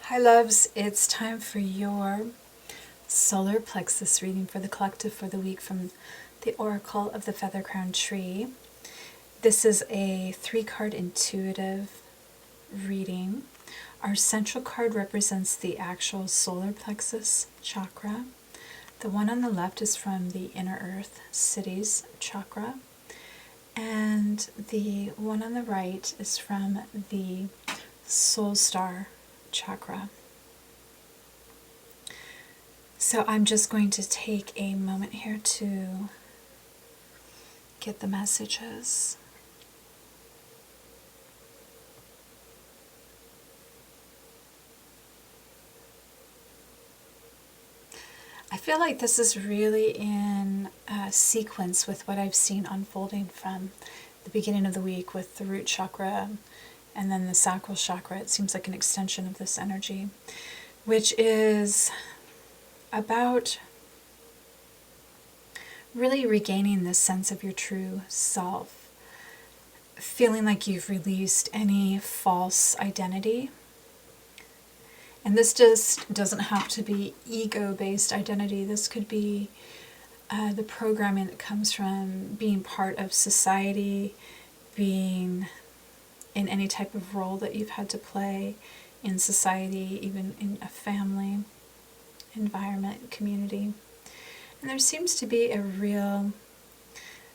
Hi loves, it's time for your solar plexus reading for the collective for the week from the Oracle of the Feather Crown Tree. This is a 3-card intuitive reading. Our central card represents the actual solar plexus chakra. The one on the left is from the Inner Earth Cities chakra. And the one on the right is from the Soul Star chakra. So I'm just going to take a moment here to get the messages. I feel like this is really in sequence with what I've seen unfolding from the beginning of the week with the root chakra and then the sacral chakra. It seems like an extension of this energy, which is about really regaining this sense of your true self, feeling like you've released any false identity. And this just doesn't have to be ego-based identity. This could be the programming that comes from being part of society, being in any type of role that you've had to play in society, even in a family environment, community. And there seems to be a real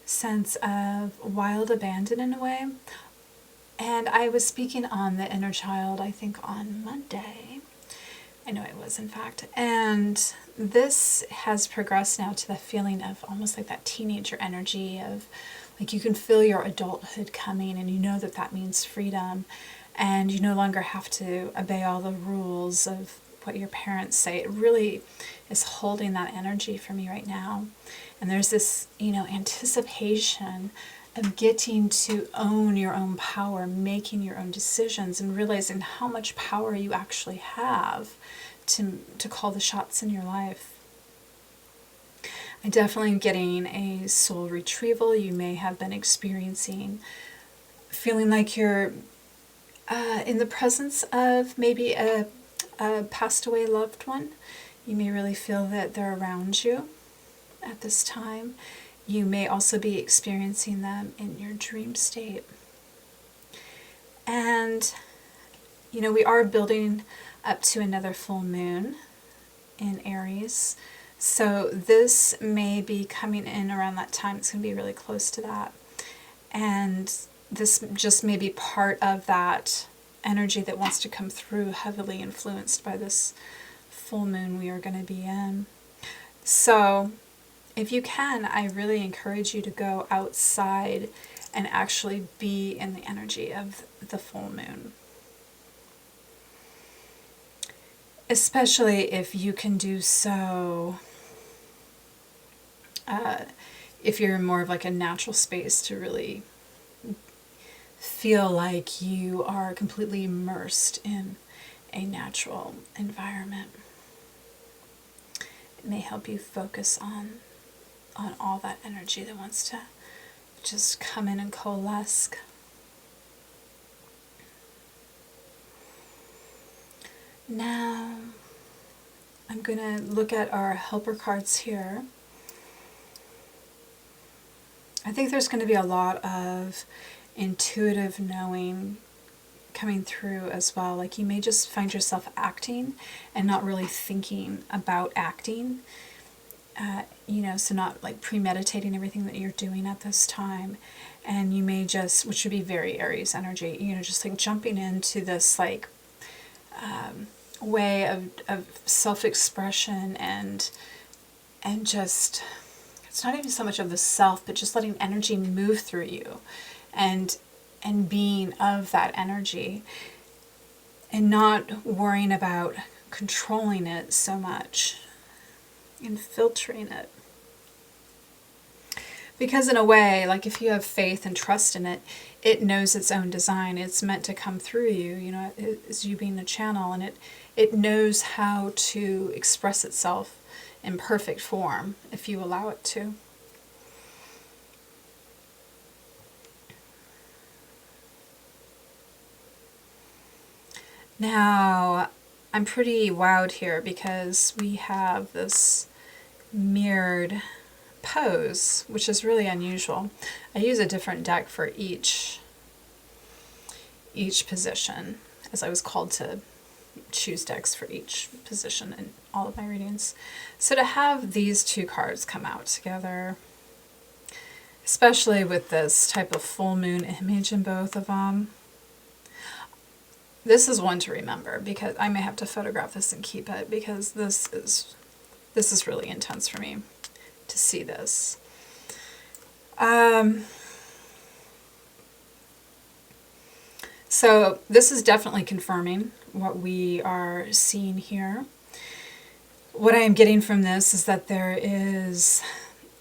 sense of wild abandon in a way. And I was speaking on the inner child, I think on Monday. I know it was, in fact. And this has progressed now to the feeling of almost like that teenager energy of like you can feel your adulthood coming and you know that that means freedom and you no longer have to obey all the rules of what your parents say. It really is holding that energy for me right now. And there's this, anticipation of getting to own your own power, making your own decisions, and realizing how much power you actually have to call the shots in your life. I definitely am getting a soul retrieval. You may have been experiencing feeling like you're in the presence of maybe a passed away loved one. You may really feel that they're around you at this time. You may also be experiencing them in your dream state. And, we are building up to another full moon in Aries. So this may be coming in around that time. It's going to be really close to that. And this just may be part of that energy that wants to come through, heavily influenced by this full moon we are going to be in. So if you can, I really encourage you to go outside and actually be in the energy of the full moon. Especially if you can do so, if you're in more of like a natural space to really feel like you are completely immersed in a natural environment. It may help you focus on all that energy that wants to just come in and coalesce. Now, I'm going to look at our helper cards here. I think there's going to be a lot of intuitive knowing coming through as well. Like you may just find yourself acting and not really thinking about acting. So not like premeditating everything that you're doing at this time. And you may just, which would be very Aries energy, just like jumping into this like way of self-expression and just, it's not even so much of the self, but just letting energy move through you and being of that energy and not worrying about controlling it so much and filtering it. Because in a way, like if you have faith and trust in it, it knows its own design. It's meant to come through you, it's you being the channel, and it knows how to express itself in perfect form if you allow it to. Now, I'm pretty wowed here because we have this mirrored pose, which is really unusual. I use a different deck for each position, as I was called to choose decks for each position in all of my readings. So to have these two cards come out together, especially with this type of full moon image in both of them, this is one to remember, because I may have to photograph this and keep it, because this is really intense for me to see this. So this is definitely confirming what we are seeing here. What I am getting from this is that there is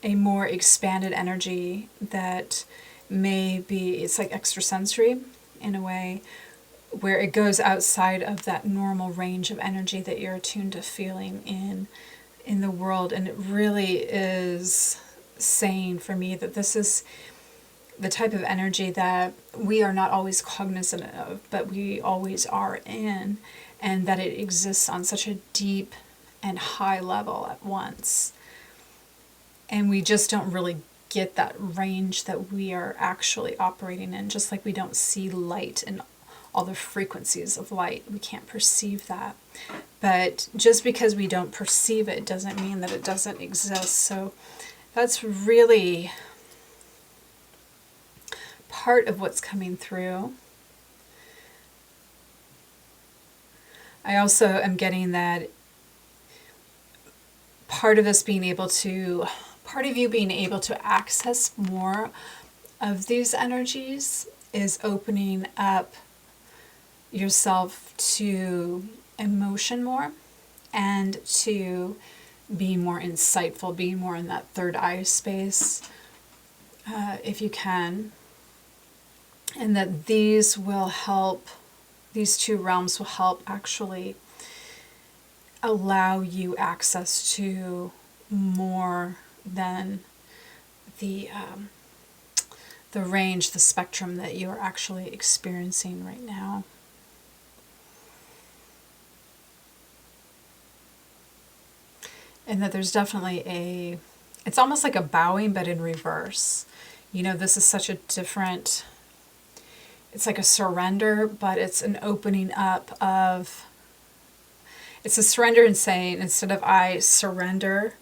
a more expanded energy that may be, it's like extrasensory in a way, where it goes outside of that normal range of energy that you're attuned to feeling in the world. And it really is saying for me that this is the type of energy that we are not always cognizant of, but we always are in, and that it exists on such a deep and high level at once. And we just don't really get that range that we are actually operating in, just like we don't see light and all the frequencies of light. We can't perceive that. But just because we don't perceive it doesn't mean that it doesn't exist. So that's really part of what's coming through. I also am getting that part of you being able to access more of these energies is opening up yourself to emotion more, and to be more insightful, being more in that third eye space, if you can. And that these will help, these two realms will help actually allow you access to more than the range, the spectrum that you are actually experiencing right now. And that there's definitely it's almost like a bowing, but in reverse. You know, this is such a different, it's like a surrender, but it's an opening up of, it's a surrender and saying, instead of I surrender,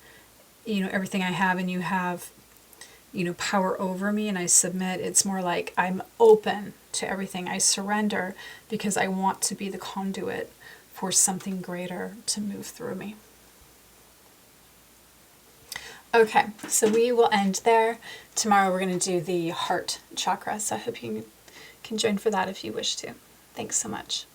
everything I have, and you have, power over me and I submit, it's more like I'm open to everything. I surrender because I want to be the conduit for something greater to move through me. Okay, so we will end there. Tomorrow we're going to do the heart chakra, so I hope you can join for that if you wish to. Thanks so much.